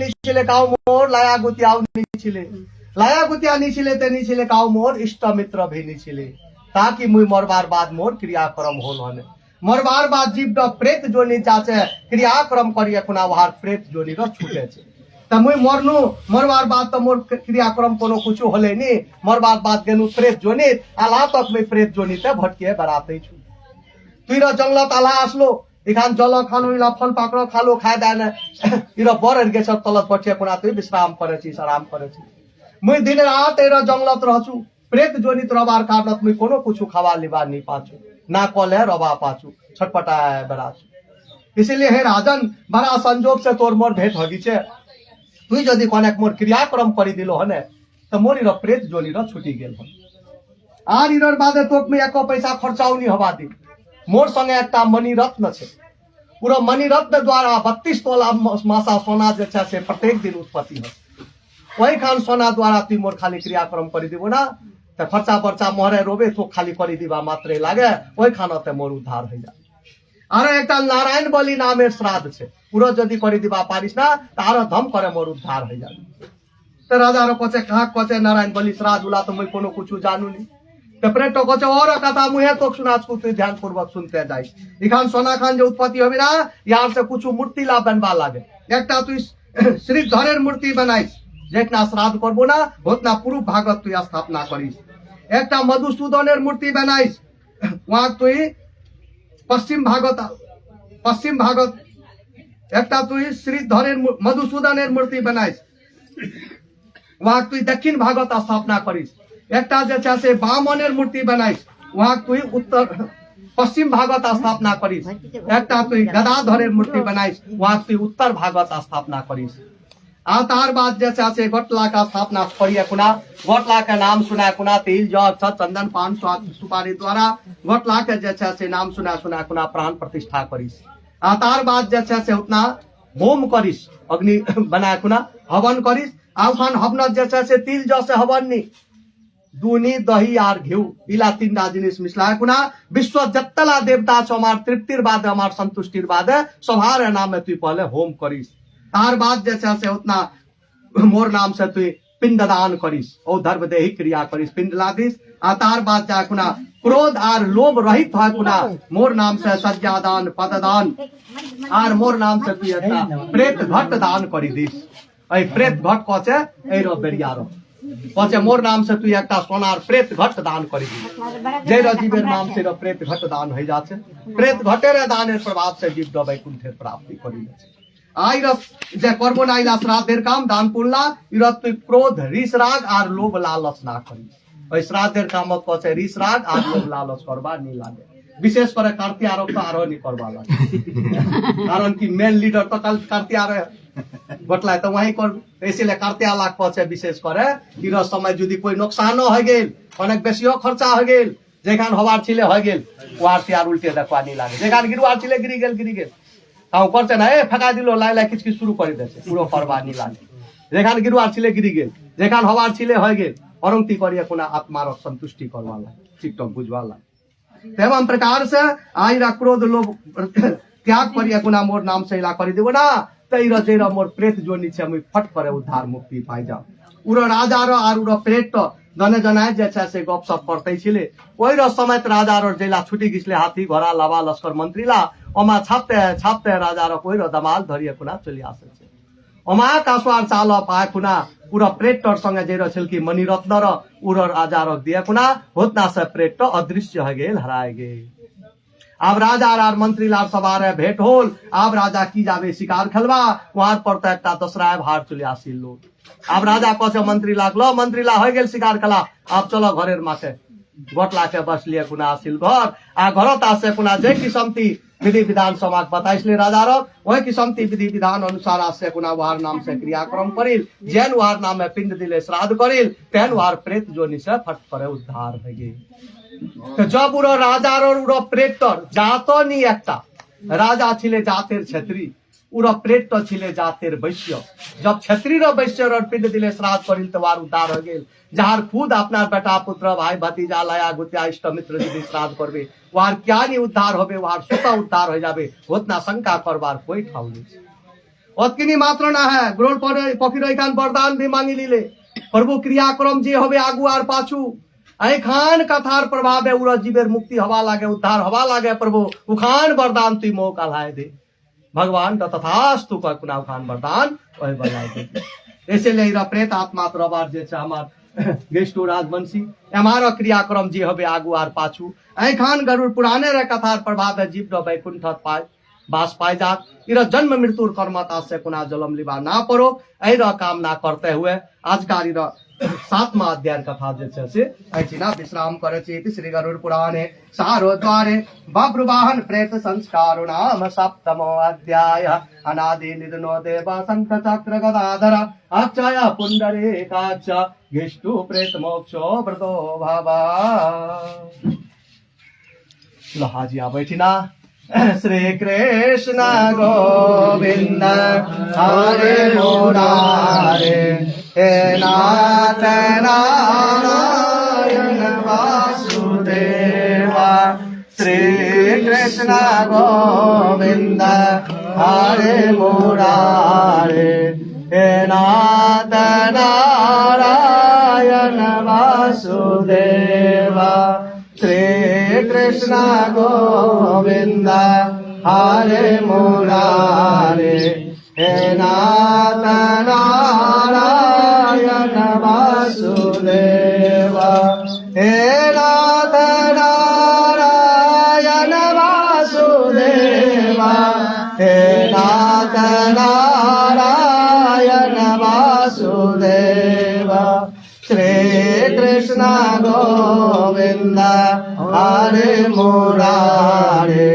নিছিলে কাউ মোর লায়া গুতিয়াও নিছিলে লায়া গুতিয়া নিছিলে তে নিছিলে কাউ মোর ইষ্ট মিত্র ভি নিছিলে ताकि मुई मरबार बाद मोर क्रियाक्रम होल हने मरबार बाद जीव प्रेत जोनी चाचे क्रियाक्रम करिए कुना वहार प्रेत जोनी रो छूटे छे त मुई मरनु मरबार बाद त मोर क्रियाक्रम कोनो कुछ होले नी मरबार बाद गेनु प्रेत जोनी आला तक मैं प्रेत जोनी ते भटके बराते छु तुइरा जंगलत आला आसलो इखान जल खालो इला फल पाकड़ो खालो खाय दाने इरा बरर गेछ तलत पछे कुना तुइ विश्राम करे छी आराम करे छी मुई दिन रात एरा जंगलत रहछु प्रेत जोनित रबार कारणत मुई कोनो कुछ खावा लिबा नहीं पाछु ना कले रबा पाछु छटपटाए बराछु इसीलिए हे राजन बड़ा संजोग से तोर मोर भेंट होगी छे तुई जदि कनेक मोर क्रियाक्रम करि दिलो हने त मोरी र प्रेत जोनी र छुटी गेल हन आर इरर बादे तोक में एको पैसा खर्चाउनी हवा दी मोर संगे एकटा मणिरत्न छे पूरा मणिरत्न द्वारा 32 तोला मासा सोना जे छे से प्रत्येक दिन उत्पत्ति हो वही खान सोना द्वारा तुई मोर खाली क्रियाक्रम करि दिबो ना त खर्चा बर्चा मोहरे रोबे तो खाली करि दिबा मात्रे लागे वही खाना ते मोर उद्धार हो जाए आरो एकटा नारायण बलि नामेर श्राद्ध छे पूरा जदि करि दिबा पारिस ना तार धम करे मोर उद्धार हो जाए त राजा रो कचे कहा कचे नारायण बलि श्राद्ध उला तो मैं कोनो कुछ जानू नी त प्रेतो कचे और कथा मुहे तो सुनाच को तू ध्यान पूर्वक सुनते जाई इखान सोना खान जो उत्पत्ति होबी ना यार से कुछ मूर्ति ला बनबा लागे एकटा तू श्री धरेर मूर्ति बनाइस जेतना श्राद्ध करबो ना उतना पुरुष भागवत तू स्थापना करिस एकटा मधुसूदनेर मूर्ति बनाइस वहां तू पश्चिम भागवत एकटा तू श्री धरेर मधुसूदनेर मूर्ति बनाइस वहां तू दक्षिण भागवत स्थापना करिस एकटा जे छै से वामनेर मूर्ति बनाइस वहां तू उत्तर पश्चिम भागवत स्थापना करिस एकटा तू गदाधरेर मूर्ति बनाइस वहां तू उत्तर भागवत स्थापना करिस तार बाद जैसे से गोटला का स्थापना करिए कुना गोटला का नाम सुना कुना तिल जौ चंदन पान सुपारी द्वारा गोटला के जैसे से नाम सुना कुना प्राण प्रतिष्ठा करिस तार बाद जैसे से उतना होम करिस अग्नि बना कुना हवन करिस आउखान हवन जैसे से तिल जौ से हवन नी दूनी दही आर घिउ इला तीनटा जिनिस मिसला कुना विश्व जत्तला देवता छ हमार तृप्तिर बाद हमार संतुष्टिर बाद सभार नाम में तू पहले होम करिस तार बाद जैसे से उतना मोर नाम से तू पिंडदान करिस और धर्म देही क्रिया करिस पिंड लादिस तार बाद जा कुना क्रोध आर लोभ रहित है कुना मोर नाम से सज्जादान पददान आर मोर नाम से तू एकटा प्रेत घट दान करि दिस ए प्रेत घट कचे ए रो बेरिया रो कचे मोर नाम से तू एकटा सोनार प्रेत घट दान करि दिस जय रो जीवेर नाम से रो प्रेत घट दान हो जाछे प्रेत घटेर दानेर प्रभाव से जीव दबाई कुंठेर प्राप्ति करि ले आइरस जे करबो ना इला श्राद्धेर काम दान पुण्यला इरत तु क्रोध रिस राग आर लोभ लालच ना करी ओइ श्राद्धेर कामत कছে रिस राग आर लोभ लालच करबा नी लागे विशेष करे कार्तिक आरोप तो आरो नी करबा लागे कारण कि मेन लीडर तो कल कार्तिक आरो बटला तो वही कर एसिले कार्तिक आला कছে विशेष करे इर समय जदि कोई नुकसान हो गेल अनेक बेसियो खर्चा हो गेल जेखान हवार छिले हो गेल वार त्यार उल्टे देखवा नी लागे जेखान गिरवार छिले गिरी गेल ताऊ करते ना ए फका दिलो लाई लाई किछ शुरू कर देছে পুরো করবা নি লাগে যেখান গিরুয়ার ছিলে গিরি গেল যেখান হওয়ার ছিলে হয়ে গেল অরংতি করিয়া কোনা आत्मार संतुष्टि करवाला चित्त बुझवाला तेम प्रकार से आइरा क्रोध लोभ त्याग करिया कोना मोर नाम से इला करि देबो ना तैरा जेरा मोर प्रेत जोनी छे मैं फट करे उद्धार मुक्ति पाइ जा उरो राजा रो आर उरो प्रेत जने जनाय जे छे से गप सप करते छिले ओइ रो समय राजा रो जेला छुटी गिसले हाथी घोड़ा लावा लश्कर मंत्रीला ओमा छापते राजा रो कोइरो दमाल धरिए कुना चली आसे छे ओमा कासवार चाल पाए कुना पूरा प्रेटर संगे जेरो छिलकी मणिरत्न रो उरो राजा रो दिए कुना होतना से प्रेट अदृश्य हो गेल हराए गेल अब राजा आर मंत्री लार सवारे भेंट होल अब राजा की जावे शिकार खेलवा वहां पर तो एकटा दसराय भार चले आसिल लोग अब राजा कसे मंत्री लागलो मंत्री ला हो गेल शिकार खेला अब चलो घरेर माथे गोटला के बस लिए कुना आसिल घर आ घरत आसे कुना जे किसमती विधि विधान समाज बताइसले राजा रो वही किसमती विधि विधान अनुसार आसे कुना वार नाम से क्रियाक्रम करिल जैन वार नाम में पिंड दिले श्राद्ध करिल तेन वार प्रेत जोनी से फट परे उद्धार हो गई तो जब उरो राजा रो उरो प्रेतर जातो नी एकटा राजा छिले जातेर छेत्री उरो प्रेत छिले जातेर वैश्य जब छेत्री रो वैश्य रो पिंड दिले श्राद्ध करिल तो वार उद्धार हो गेल जार खुद अपना बेटा पुत्र भाई भतीजा लाया गुतिया इष्ट मित्र यदि श्राद्ध करबे वार क्या नहीं उद्धार होबे वार स्वतः उद्धार हो जाबे उतना शंका करवार कोई ठाव नहीं অতকিনি মাত্র না হ্যাঁ গ্রহণ পকির এখান বরদান भी मांगी लीले प्रभु क्रियाक्रम जे হবে আগু আর পাছু ऐखान कथार प्रभाव है उरा जीवेर मुक्ति हवा लागे उद्धार हवा लागे प्रभु उखान वरदान तुई मोह कलाए दे भगवान का तथास्तु का कुना उखान वरदान ओए बलाए दे इसलिए इरा प्रेत आत्मा प्रवार जे छ हमार गेष्टु राजवंशी हमारा क्रियाक्रम जे हबे आगु आर पाछू ऐखान गरुड़ पुराने रे कथार प्रभाव है जीव द वैकुंठ पाए बास पाए जात इरा जन्म मृत्यु कर्मता से कुना जलम लिबा ना पड़ो ऐरा कामना करते हुए आज का इरा 7वां अध्याय कथा जे छै से ऐचिना विश्राम करे छी श्री गरुड़ पुराणे सारो द्वारे बब्रुवाहन प्रेत संस्कारो नाम 7मो अध्याय अनादि निधनो देव शंख चक्र गदाधर अक्षय पुंडरीकाक्ष गिष्टु प्रेत मोक्षो व्रतो भावा लहाजी आ बैठिना श्री कृष्ण गोविंद हरे मुरारे हे नाथ नारायण वासुदेवा श्री कृष्ण गोविंद हरे मुरारे हे नाथ नारायण वासुदेवा श्री कृष्ण गोविंद हरे मुरारे हे नाथ नारायण वासुदेवा हे नाथ नारायण वासुदेवा हे नाथ नारायण वासुदेवा श्री कृष्ण गोविंद हरे मुरारे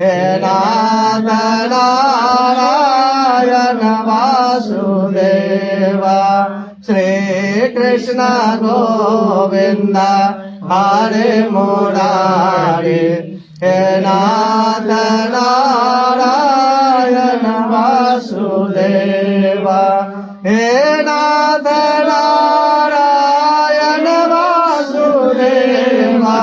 हे नाथ नारायण वासुदेवा श्री कृष्ण गोविंद हरे मुरारे हे नाथ नारायण वासुदेवा हे नाथ नारायण वासुदेवा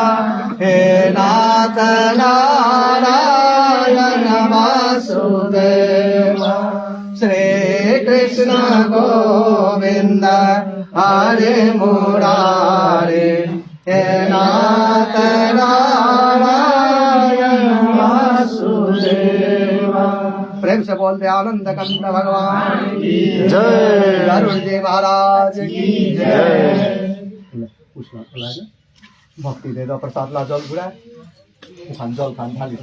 हे नाथ नारायण वासुदेवा श्री कृष्ण गोविंद हरे मुरारे हे नाथ नारायण वासुदेवा प्रेम से बोलते आनंद कंद भगवान की जय गरुड़ जी महाराज की जय भक्ति दे दो प्रसाद ला जल घुराए खान जल खान थाली